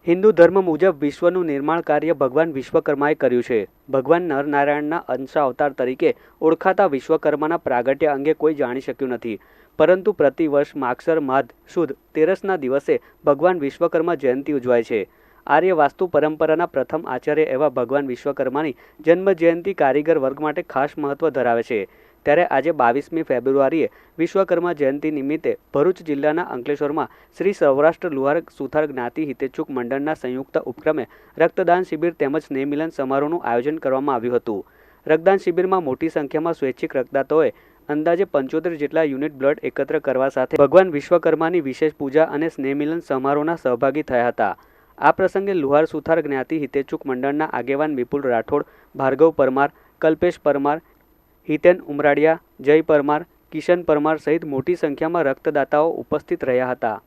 હિન્દુ ધર્મ મુજબ વિશ્વનું નિર્માણ કાર્ય ભગવાન વિશ્વકર્માએ કર્યું છે. ભગવાન નરનારાયણના અંશ અવતાર તરીકે ઓળખાતા વિશ્વકર્માના પ્રાગટ્ય અંગે કોઈ જાણી શક્યું નથી. પરંતુ પ્રતિવર્ષ માગસર માદ સુદ તેરસના દિવસે ભગવાન વિશ્વકર્મા જયંતિ ઉજવાય છે. આર્ય વાસ્તુ પરંપરાના પ્રથમ આચાર્ય એવા ભગવાન વિશ્વકર્માની જન્મ જયંતિ કારીગર વર્ગ માટે ખાસ મહત્વ ધરાવે છે. ત્યારે આજે 22મી ફેબ્રુઆરીએ વિશ્વકર્મા જયંતિ નિમિત્તે ભરૂચ જિલ્લાના અંકલેશ્વરમાં શ્રી સૌરાષ્ટ્ર લુહાર સુથાર જ્ઞાતિ હિતેચ્છુક મંડળના સંયુક્ત ઉપક્રમે રક્તદાન શિબિર તેમજ સ્નેહમિલન સમારોહનું આયોજન કરવામાં આવ્યું હતું. રક્તદાન શિબિરમાં મોટી સંખ્યામાં સ્વૈચ્છિક રક્તદાતાઓએ અંદાજે 75 જેટલા યુનિટ બ્લડ એકત્ર કરવા સાથે ભગવાન વિશ્વકર્માની વિશેષ પૂજા અને સ્નેહમિલન સમારોહના સહભાગી થયા હતા. આ પ્રસંગે લુહાર સુથાર જ્ઞાતિ હિતેચ્છુક મંડળના આગેવાન વિપુલ રાઠોડ, ભાર્ગવ પરમાર, કલ્પેશ પરમાર, હિતેન ઉમરાડિયા, જય પરમાર, કિશન પરમાર સહિત મોટી સંખ્યામાં રક્તદાતાઓ ઉપસ્થિત રહ્યા હતા.